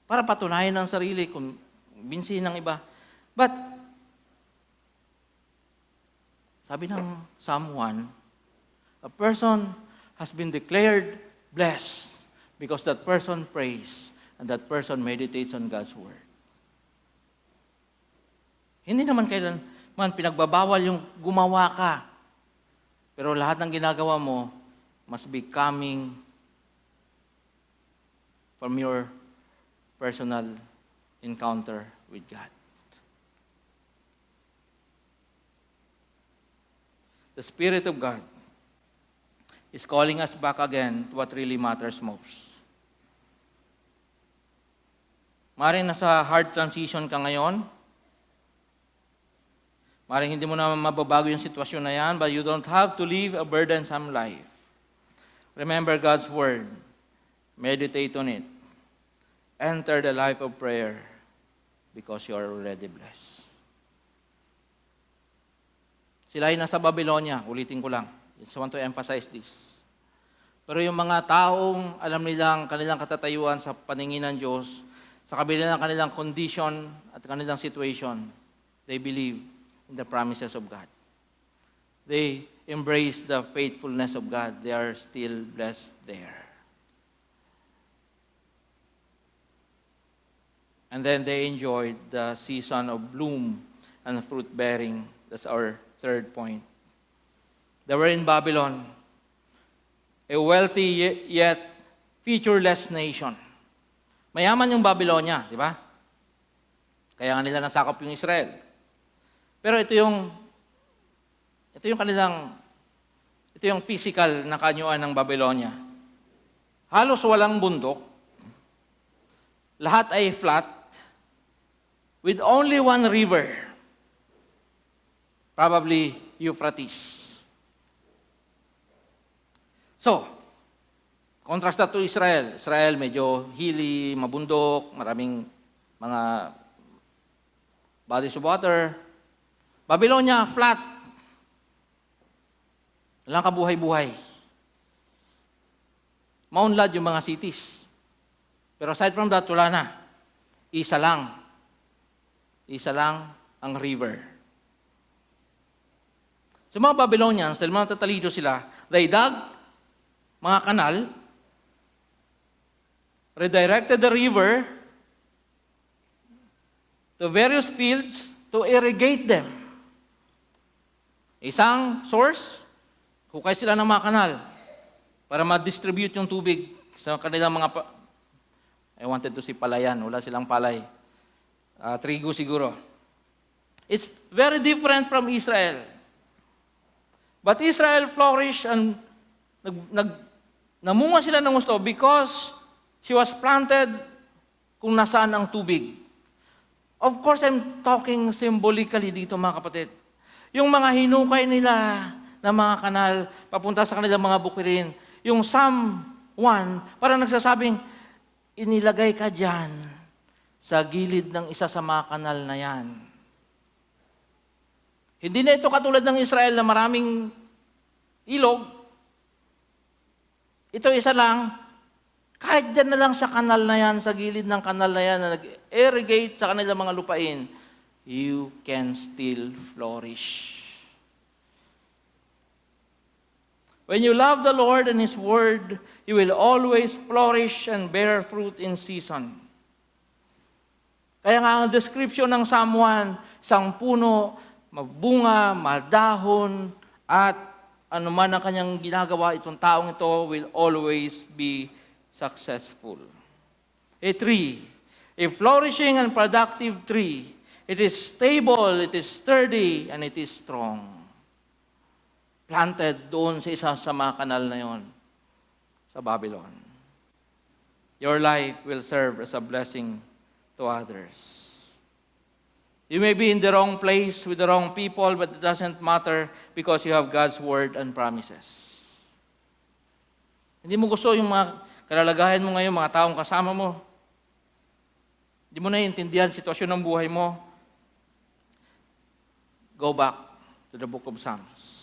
Para patunayan ng sarili, kumbinsihin ng iba. But, sabi ng Psalm 1, a person has been declared blessed because that person prays and that person meditates on God's Word. Hindi naman kailanman pinagbabawal yung gumawa ka. Pero lahat ng ginagawa mo must be coming from your personal encounter with God. The Spirit of God is calling us back again to what really matters most. Maring nasa hard transition ka ngayon. Maring hindi mo na mababago yung sitwasyon na yan, but you don't have to live a burdensome life. Remember God's Word. Meditate on it. Enter the life of prayer because you are already blessed. Sila ay nasa Babylonia, ulitin ko lang. I just want to emphasize this. Pero yung mga taong alam nilang kanilang katatayuan sa paningin ng Diyos, sa kabila ng kanilang condition at kanilang situation, they believe in the promises of God. They embrace the faithfulness of God. They are still blessed there. And then they enjoyed the season of bloom and fruit bearing. That's our third point. They were in Babylon, a wealthy yet featureless nation. Mayaman yung Babylonia, di ba? Kaya nga nila nasakop yung Israel. Pero ito yung physical na kanyuan ng Babylonia. Halos walang bundok. Lahat ay flat with only one river. Probably Euphrates. So, contrast that to Israel. Israel medyo hilly, mabundok, maraming mga bodies of water. Babylonia, flat. Walang kabuhay-buhay. Maunlad yung mga cities. Pero aside from that, wala na. Isa lang. Isa lang ang river. So mga Babylonians, dahil mga tatalino sila, they dug mga kanal, redirected the river to various fields to irrigate them. Isang source, hukay sila ng mga kanal para ma-distribute yung tubig sa kanilang mga I wanted to say palayan, wala silang palay. Trigo siguro. It's very different from Israel. But Israel flourished and namunga sila ng gusto because she was planted kung nasaan ang tubig. Of course, I'm talking symbolically dito mga kapatid. Yung mga hinukay nila na mga kanal, papunta sa kanilang mga bukirin. Yung Psalm 1, parang nagsasabing, inilagay ka dyan sa gilid ng isa sa mga kanal na yan. Hindi na ito katulad ng Israel na maraming ilog. Ito isa lang, kahit dyan na lang sa kanal na yan, sa gilid ng kanal na yan, na nag-irrigate sa kanilang mga lupain, you can still flourish. When you love the Lord and His Word, you will always flourish and bear fruit in season. Kaya nga ang description ng Psalm 1, isang puno, mabunga, madahon, at anuman ang kanyang ginagawa, itong taong ito will always be successful. A tree, a flourishing and productive tree. It is stable, it is sturdy, and it is strong. Planted doon sa isa sa mga kanal na yon sa Babylon. Your life will serve as a blessing to others. You may be in the wrong place with the wrong people, but it doesn't matter because you have God's word and promises. Hindi mo gusto yung mga kalalagayan mo ngayon, mga taong kasama mo. Hindi mo naiintindihan sitwasyon ng buhay mo. Go back to the book of Psalms.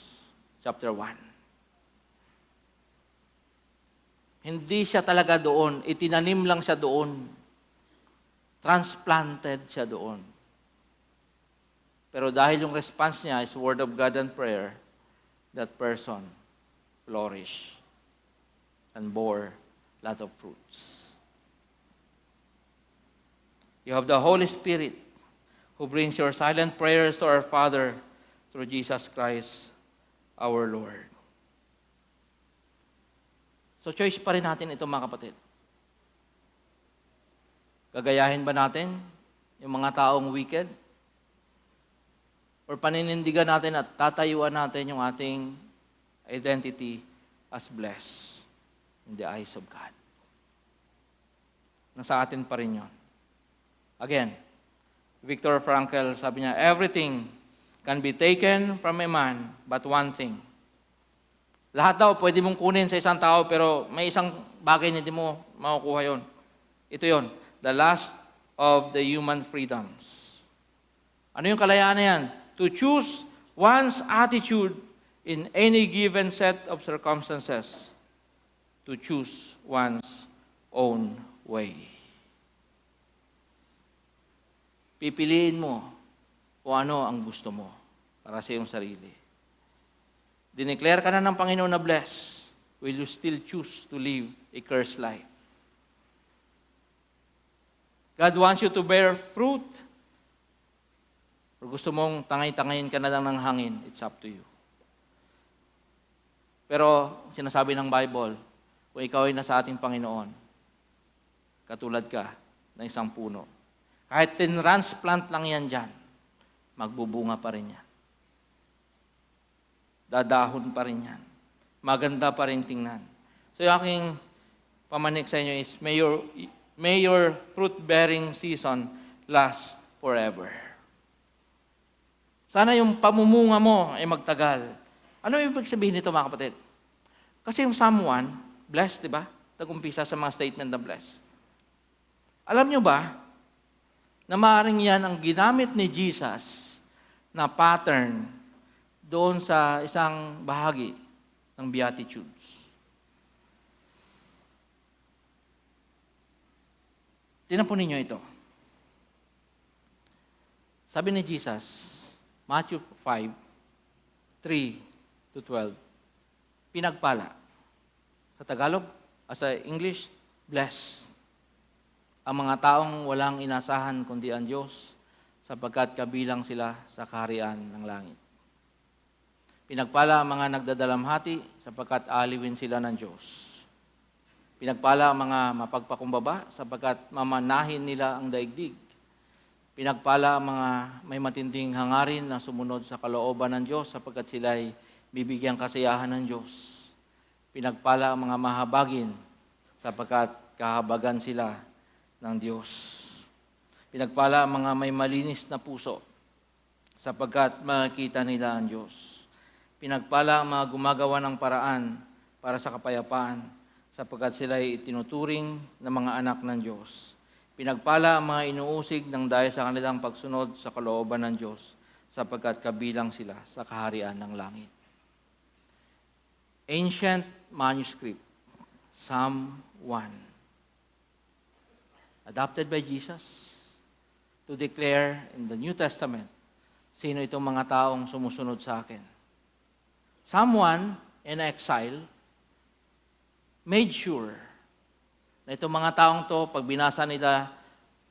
Chapter 1. Hindi siya talaga doon. Itinanim lang siya doon. Transplanted siya doon. Pero dahil yung response niya is word of God and prayer, that person flourished and bore a lot of fruits. You have the Holy Spirit who brings your silent prayers to our Father through Jesus Christ, our Lord. So choice pa rin natin ito, mga kapatid. Gagayahin ba natin yung mga taong wicked? Or paninindigan natin at tatayuan natin yung ating identity as blessed in the eyes of God? Nasa atin pa rin yun. Again, Viktor Frankl, sabi niya, everything can be taken from a man, but one thing. Lahat daw pwede mong kunin sa isang tao, pero may isang bagay na hindi mo makukuha yon. Ito yon, the last of the human freedoms. Ano yung kalayaan na yan? To choose one's attitude in any given set of circumstances. To choose one's own way. Pipiliin mo kung ano ang gusto mo para sa iyong sarili. Dineclare ka na ng Panginoon na blessed. Will you still choose to live a cursed life? God wants you to bear fruit. Or gusto mong tangay-tangayin ka na lang ng hangin, it's up to you. Pero sinasabi ng Bible, kung ikaw ay nasa ating Panginoon, katulad ka ng isang puno. Kahit tinransplant lang yan dyan, magbubunga pa rin yan. Dadahon pa rin yan. Maganda pa rin tingnan. So yung aking pamanik sa inyo is, may your fruit-bearing season last forever. Sana yung pamumunga mo ay magtagal. Ano yung ibig sabihin nito, mga kapatid? Kasi yung Psalm 1, blessed, di ba? Tag-umpisa sa mga statement na blessed. Alam nyo ba, na maaaring yan ang ginamit ni Jesus na pattern doon sa isang bahagi ng Beatitudes. Tingnan po ninyo ito. Sabi ni Jesus, Matthew 5, 3 to 12, pinagpala. Sa Tagalog, sa English, blessed. Ang mga taong walang inasahan kundi ang Diyos, sapagkat kabilang sila sa kaharian ng langit. Pinagpala ang mga nagdadalamhati, sapagkat aliwin sila ng Diyos. Pinagpala ang mga mapagpakumbaba, sapagkat mamanahin nila ang daigdig. Pinagpala ang mga may matinding hangarin na sumunod sa kalooban ng Diyos, sapagkat sila ay bibigyang kasiyahan ng Diyos. Pinagpala ang mga mahabagin, sapagkat kahabagan sila ng Diyos. Pinagpala ang mga may malinis na puso, sapagkat makikita nila ang Diyos. Pinagpala ang mga gumagawa ng paraan para sa kapayapaan, sapagkat sila ay itinuturing na mga anak ng Diyos. Pinagpala ang mga inuusig ng dahil sa kanilang pagsunod sa kalooban ng Diyos, sapagkat kabilang sila sa kaharian ng langit. Ancient manuscript, Psalm 1. Adopted by Jesus to declare in the New Testament, sino itong mga taong sumusunod sa akin. Someone in exile made sure na itong mga taong to, pag binasa nila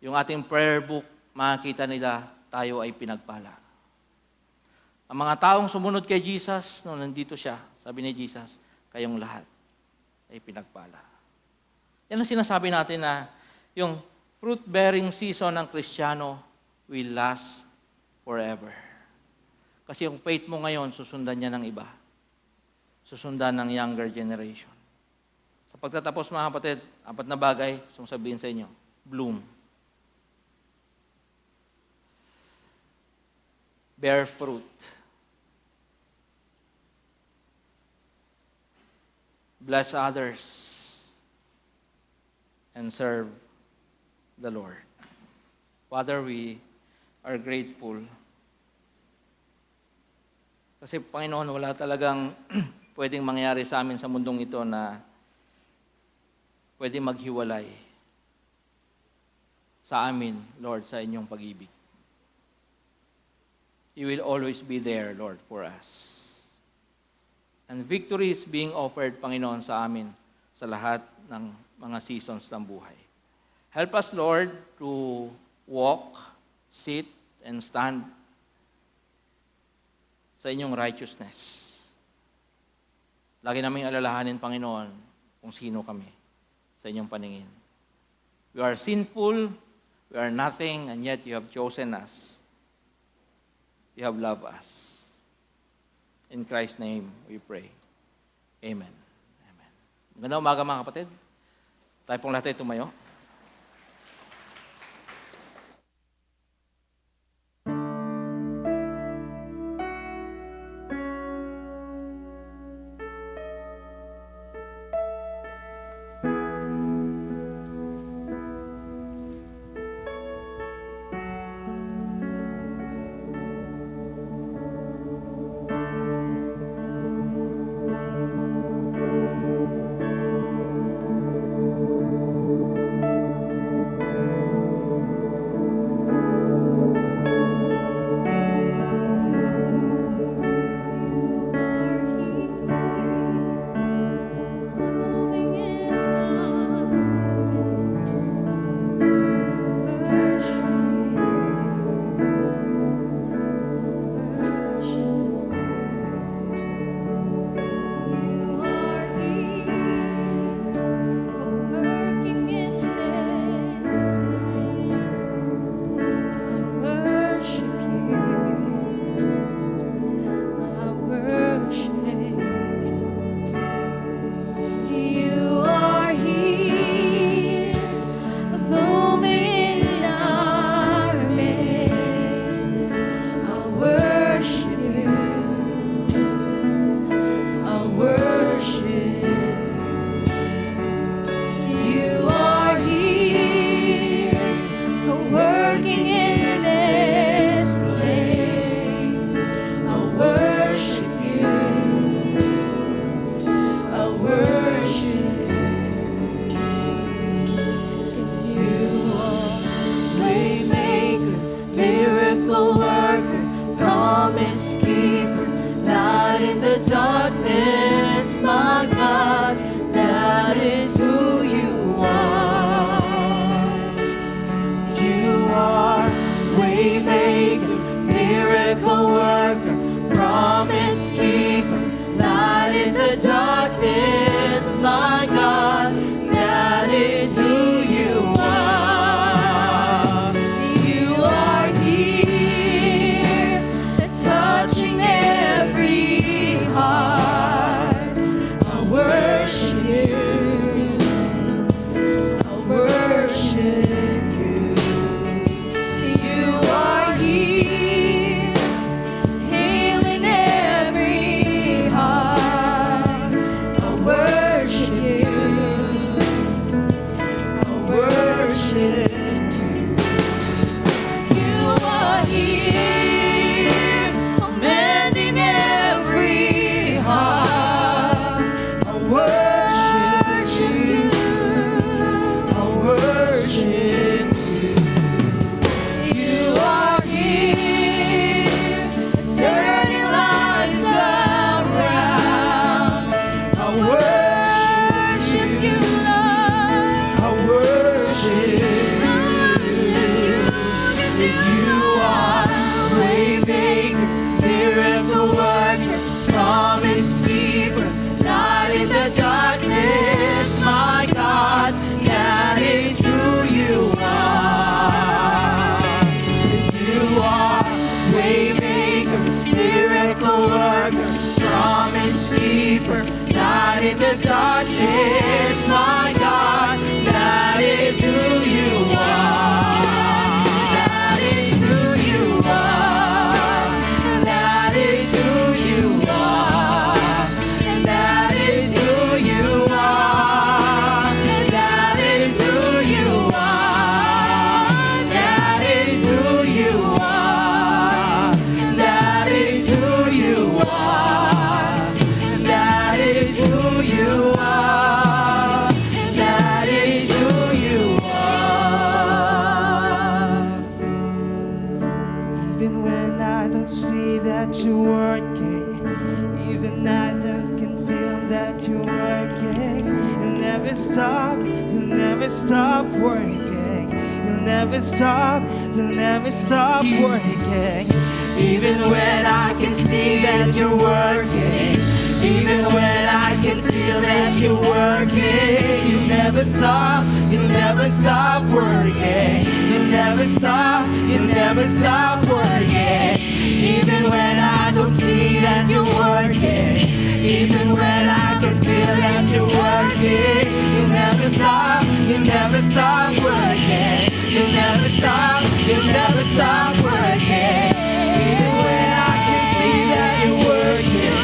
yung ating prayer book, makikita nila tayo ay pinagpala. Ang mga taong sumunod kay Jesus, nung nandito siya, sabi ni Jesus, kayong lahat ay pinagpala. Yan ang sinasabi natin na yung fruit-bearing season ng Kristiyano will last forever. Kasi yung faith mo ngayon, susundan niya ng iba. Susundan ng younger generation. Sa pagtatapos mga kapatid, 4 na bagay, gusto sabihin sa inyo, bloom. Bear fruit. Bless others. And serve the Lord. Father, we are grateful. Kasi Panginoon, wala talagang pwedeng mangyari sa amin sa mundong ito na pwedeng maghiwalay sa amin, Lord, sa inyong pag-ibig. You will always be there, Lord, for us. And victory is being offered, Panginoon, sa amin sa lahat ng mga seasons ng buhay. Help us, Lord, to walk, sit, and stand sa inyong righteousness. Lagi naming alalahanin, Panginoon, kung sino kami sa inyong paningin. We are sinful, we are nothing, and yet you have chosen us. You have loved us. In Christ's name, we pray. Amen. Amen. Magandang umaga mga kapatid. Tayo pong lahat ay tumayo. Touching every heart, I worship keeper, light in the darkness, my God, that is who you are. That is who you are. That is who you are. That is who you are. That is who you are. That is who you are. That is who you are. That is who you are. That is who you are. Even when I don't see that you're working, even I can feel that you're working, you'll never stop working. You'll never stop working. Even when I can see that you're working, even when I can feel that you're working, you'll never stop working. You'll never stop working. Even when I don't see that you're working, even when I can feel that you're working, you'll never stop working. You'll never stop working. Even when I can see that you're working,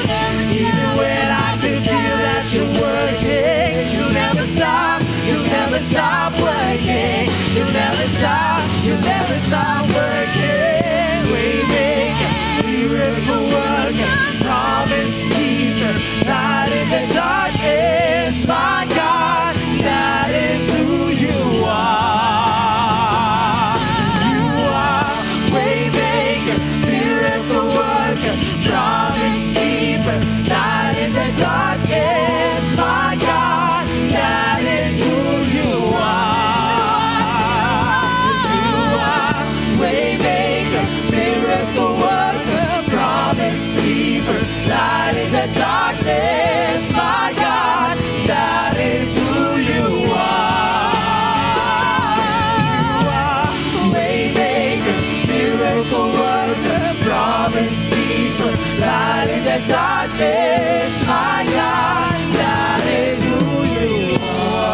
even when I can feel that you're working, you'll never stop working. You'll never stop working. Waymaker, miracle worker, promise keeper, light in the darkness, my God, that is who you are. You are waymaker, miracle worker, promise keeper, light in the darkness, my God, that is who you are. You are waymaker, miracle worker, promise keeper, light in the darkness, my God, that is who you are. You are waymaker, miracle worker, promise keeper, light in the darkness, my God, that is who you are.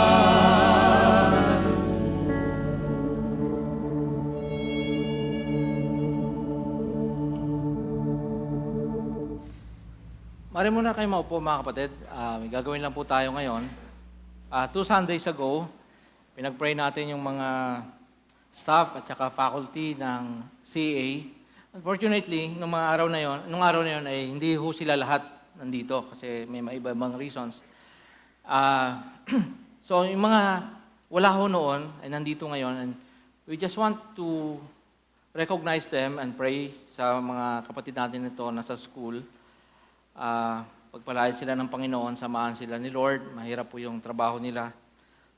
Mari muna kayo maupo mga kapatid. May gagawin lang po tayo ngayon. 2 Sundays ago, pinag-pray natin yung mga staff at saka faculty ng CA. Unfortunately, nung araw na yon ay hindi ho sila lahat nandito kasi may iba-ibang reasons. So yung mga wala ho noon ay nandito ngayon, and we just want to recognize them and pray sa mga kapatid natin ito nasa school. Pagpalain sila ng Panginoon, samahan sila ni Lord. Mahirap po yung trabaho nila.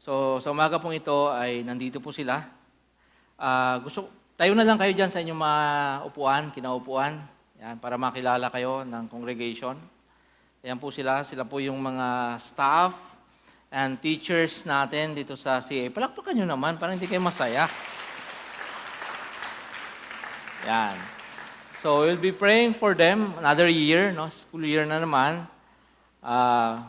So sa umaga pong ito ay nandito po sila. Tayo na lang kayo dyan sa inyong mga kinaupuan. Yan, para makilala kayo ng congregation. Ayan po sila. Sila po yung mga staff and teachers natin dito sa CA. Palakpakan nyo naman, parang hindi kayo masaya. Yan. So we'll be praying for them another year, no? School year na naman.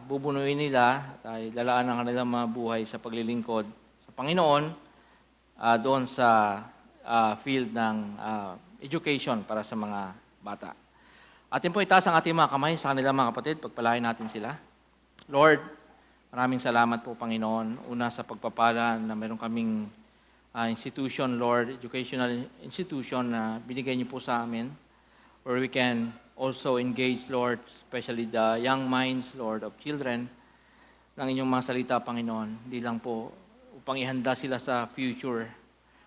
Bubunuin nila, lalaan ang kanilang mga buhay sa paglilingkod sa Panginoon doon sa field ng education para sa mga bata. Atin po itaas ang ating mga kamay sa kanilang mga kapatid, pagpalain natin sila. Lord, maraming salamat po Panginoon, una sa pagpapala na meron kaming institution, Lord, educational institution na binigay niyo po sa amin, where we can also engage, Lord, especially the young minds, Lord, of children, ng inyong mga salita, Panginoon. Hindi lang po upang ihanda sila sa future,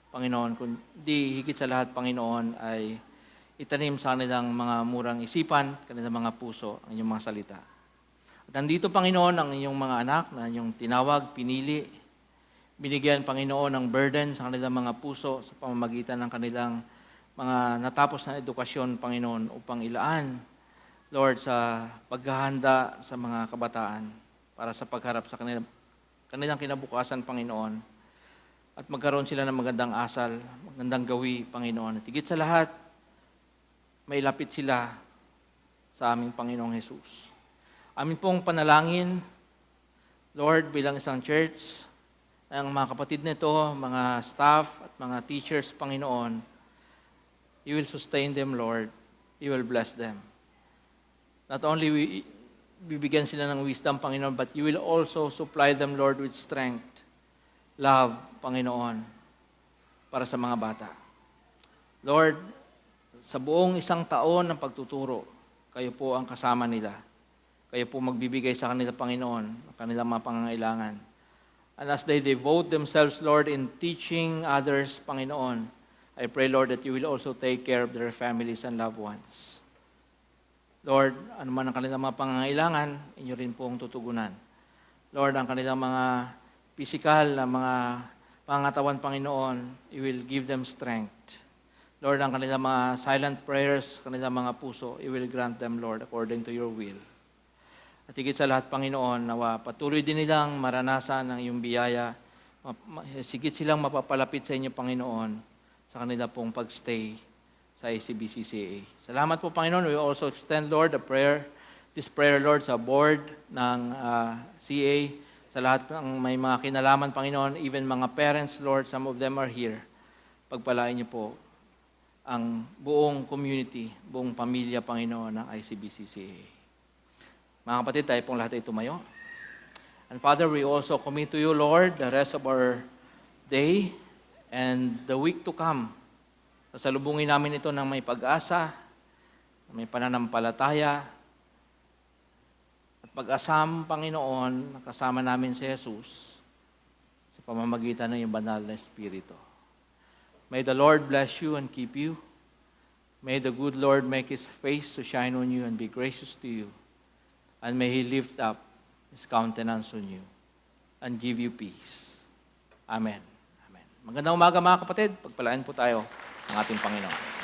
Panginoon, kundi higit sa lahat, Panginoon, ay itanim sa kanilang mga murang isipan, kanilang mga puso, ang inyong mga salita. At nandito, Panginoon, ang inyong mga anak na inyong tinawag, pinili, binigyan, Panginoon, ng burden sa kanilang mga puso sa pamamagitan ng kanilang mga natapos na edukasyon, Panginoon, upang ilaan, Lord, sa paghahanda sa mga kabataan para sa pagharap sa kanilang kinabukasan, Panginoon. At magkaroon sila ng magandang asal, magandang gawi, Panginoon. At higit sa lahat, mailapit sila sa aming Panginoong Jesus. Amin pong panalangin, Lord, bilang isang church, ang mga kapatid nito, mga staff at mga teachers, Panginoon, You will sustain them, Lord. You will bless them. Not only bibigyan sila ng wisdom, Panginoon, but You will also supply them, Lord, with strength, love, Panginoon, para sa mga bata. Lord, sa buong isang taon ng pagtuturo, Kayo po ang kasama nila. Kayo po magbibigay sa kanila, Panginoon, ang kanilang mga pangangailangan. And as they devote themselves, Lord, in teaching others, Panginoon, I pray, Lord, that You will also take care of their families and loved ones. Lord, ano man ang kanilang mga pangangailangan, Inyo rin pong tutugunan. Lord, ang kanilang mga physical na mga pangatawan, Panginoon, You will give them strength. Lord, ang kanilang mga silent prayers, kanilang mga puso, You will grant them, Lord, according to Your will. At higit sa lahat, Panginoon, nawa patuloy din nilang maranasan ang iyong biyaya. Higit silang mapapalapit sa inyo, Panginoon, sa kanila pong pagstay sa ACBCCA. Salamat po, Panginoon. We also extend, Lord, this prayer, Lord, sa board ng CA, sa lahat ng may mga kinalaman, Panginoon, even mga parents, Lord, some of them are here. Pagpalain niyo po ang buong community, buong pamilya, Panginoon, ng ICBCCA. Mga kapatid, tayo pong lahat ay tumayo. And Father, we also commit to You, Lord, the rest of our day and the week to come. Sasalubungin namin ito ng may pag-asa, may pananampalataya, at pag-asam, Panginoon, kasama namin si Jesus sa pamamagitan ng iyong banal na Espiritu. May the Lord bless you and keep you. May the good Lord make His face to shine on you and be gracious to you. And may He lift up His countenance on you and give you peace. Amen. Amen. Magandang umaga, mga kapatid. Pagpalain po tayo ng ating Panginoon.